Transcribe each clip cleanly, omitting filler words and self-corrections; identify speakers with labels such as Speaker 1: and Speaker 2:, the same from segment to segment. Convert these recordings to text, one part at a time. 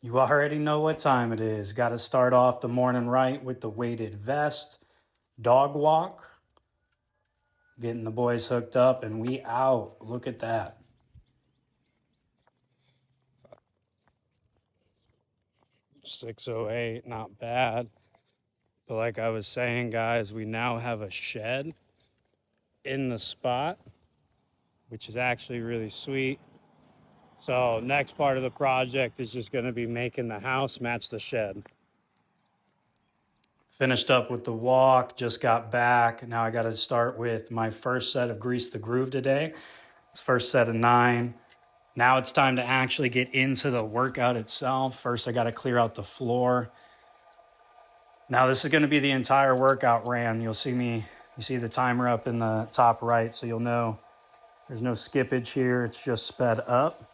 Speaker 1: You already know what time it is. Got to start off the morning right with the weighted vest, dog walk, getting the boys hooked up, and we out. Look at that. 6:08, not bad. But like I was saying, guys, we now have a shed in the spot, which is actually really sweet. So next part of the project is just going to be making the house match the shed. Finished up with the walk, just got back. Now I got to start with my first set of Grease the Groove today. It's first set of 9. Now it's time to actually get into the workout itself. First, I got to clear out the floor. Now this is going to be the entire workout ran. You see the timer up in the top right, so you'll know there's no skippage here. It's just sped up.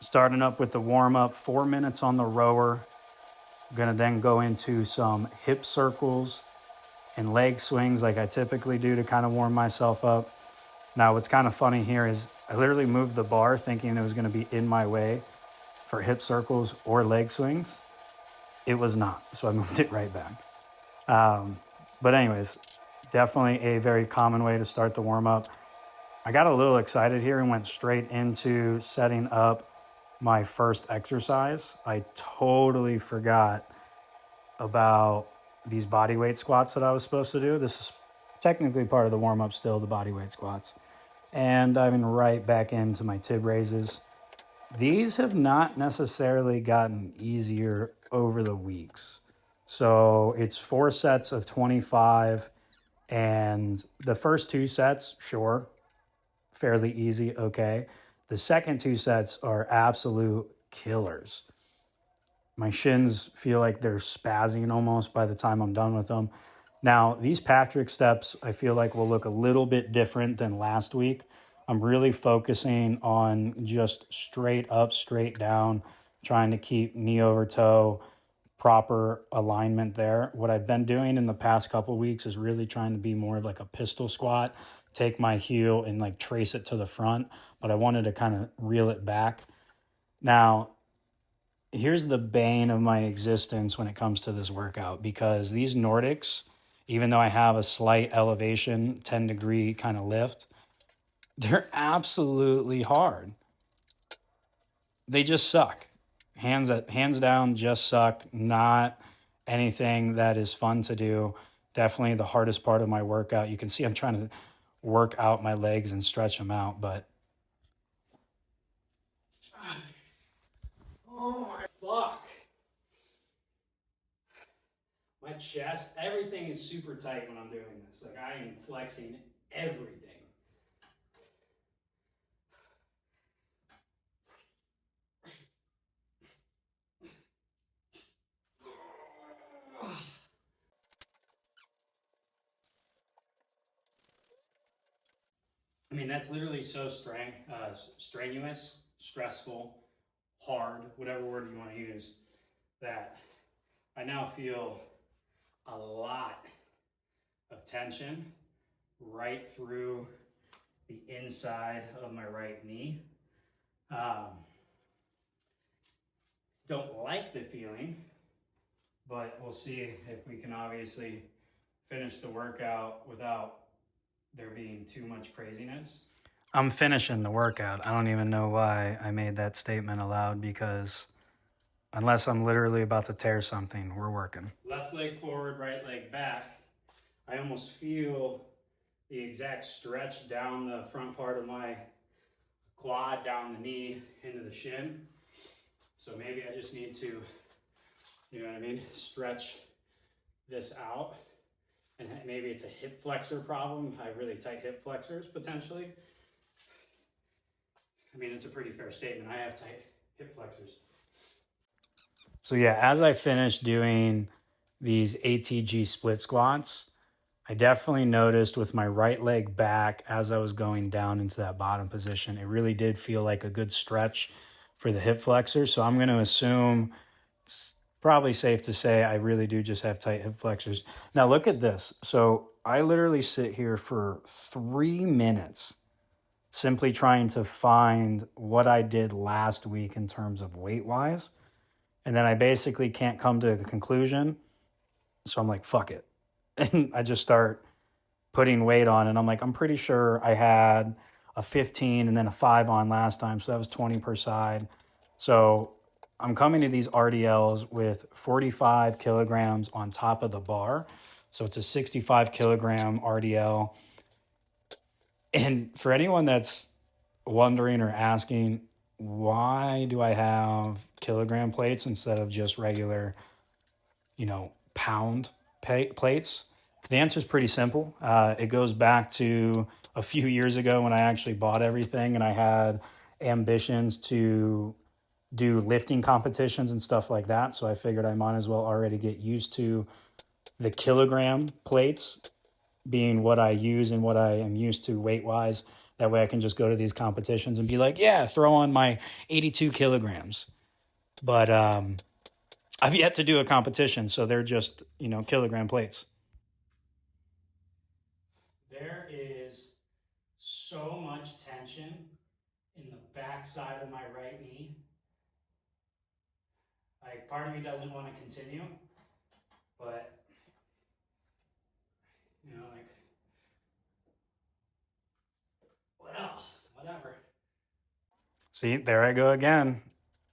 Speaker 1: Starting up with the warm up, 4 minutes on the rower. I'm going to then go into some hip circles and leg swings like I typically do to kind of warm myself up. Now, what's kind of funny here is I literally moved the bar thinking it was going to be in my way for hip circles or leg swings. It was not, so I moved it right back. But anyways, definitely a very common way to start the warm up. I got a little excited here and went straight into setting up my first exercise. I totally forgot about these body weight squats that I was supposed to do. This is technically part of the warm up still, the body weight squats. And diving right back into my tib raises. These have not necessarily gotten easier over the weeks. So it's 4 sets of 25, and the first 2 sets, sure, fairly easy, okay. The second 2 sets are absolute killers. My shins feel like they're spazzing almost by the time I'm done with them. Now, these Patrick steps, I feel like will look a little bit different than last week. I'm really focusing on just straight up, straight down, trying to keep knee over toe, proper alignment there. What I've been doing in the past couple weeks is really trying to be more of like a pistol squat, take my heel and like trace it to the front, but I wanted to kind of reel it back. Now, here's the bane of my existence when it comes to this workout, because these Nordics, even though I have a slight elevation, 10-degree kind of lift, they're absolutely hard. They just suck. Hands down, just suck. Not anything that is fun to do. Definitely the hardest part of my workout. You can see I'm trying to work out my legs and stretch them out, but oh my fuck. My chest, everything is super tight when I'm doing this. Like I am flexing everything. I mean, that's literally so strenuous, stressful, hard, whatever word you want to use, that I now feel a lot of tension right through the inside of my right knee. Don't like the feeling, but we'll see if we can obviously finish the workout without there being too much craziness. I'm finishing the workout. I don't even know why I made that statement aloud, because unless I'm literally about to tear something, we're working. Left leg forward, right leg back. I almost feel the exact stretch down the front part of my quad, down the knee, into the shin. So maybe I just need to, you know what I mean, stretch this out. And maybe it's a hip flexor problem. I have really tight hip flexors potentially. I mean, it's a pretty fair statement. I have tight hip flexors. So yeah, as I finished doing these ATG split squats, I definitely noticed with my right leg back as I was going down into that bottom position, it really did feel like a good stretch for the hip flexor. So I'm going to assume it's probably safe to say I really do just have tight hip flexors. Now look at this. So I literally sit here for 3 minutes simply trying to find what I did last week in terms of weight wise. And then I basically can't come to a conclusion. So I'm like, fuck it. And I just start putting weight on. And I'm like, I'm pretty sure I had a 15 and then a 5 on last time. So that was 20 per side. So I'm coming to these RDLs with 45 kilograms on top of the bar. So it's a 65 kilogram RDL. And for anyone that's wondering or asking, why do I have kilogram plates instead of just regular, pound plates? The answer is pretty simple. It goes back to a few years ago when I actually bought everything and I had ambitions to do lifting competitions and stuff like that. So I figured I might as well already get used to the kilogram plates being what I use and what I am used to weight wise. That way I can just go to these competitions and be like, yeah, throw on my 82 kilograms. But I've yet to do a competition, so they're just, kilogram plates. There is so much tension in the back side of my right knee. Like, part of me doesn't want to continue, but, like, well, whatever. See, there I go again,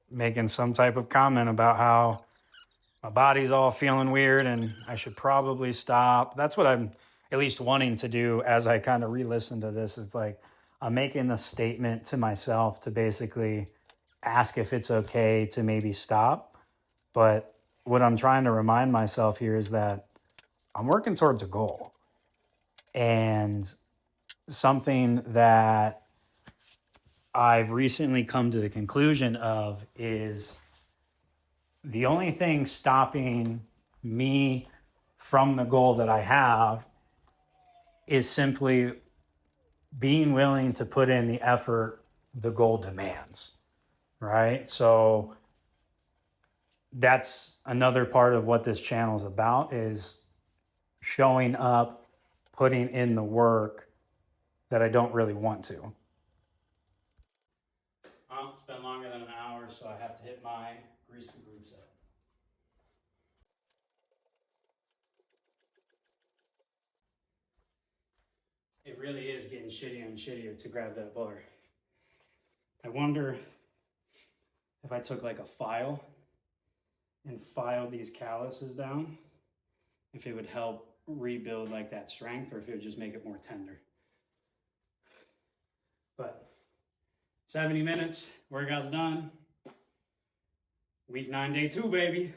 Speaker 1: making some type of comment about how my body's all feeling weird and I should probably stop. That's what I'm at least wanting to do as I kind of re-listen to this. It's like I'm making the statement to myself to basically ask if it's okay to maybe stop. But what I'm trying to remind myself here is that I'm working towards a goal. And something that I've recently come to the conclusion of is the only thing stopping me from the goal that I have is simply being willing to put in the effort the goal demands, right? So that's another part of what this channel is about, is showing up, putting in the work that I don't really want to. Well, it's been longer than an hour, so I have to hit my grease the groove set. It really is getting shittier and shittier to grab that bar. I wonder if I took like a file and filed these calluses down, if it would help rebuild like that strength or if it would just make it more tender. But 70 minutes, workout's done. Week 9, day 2, baby.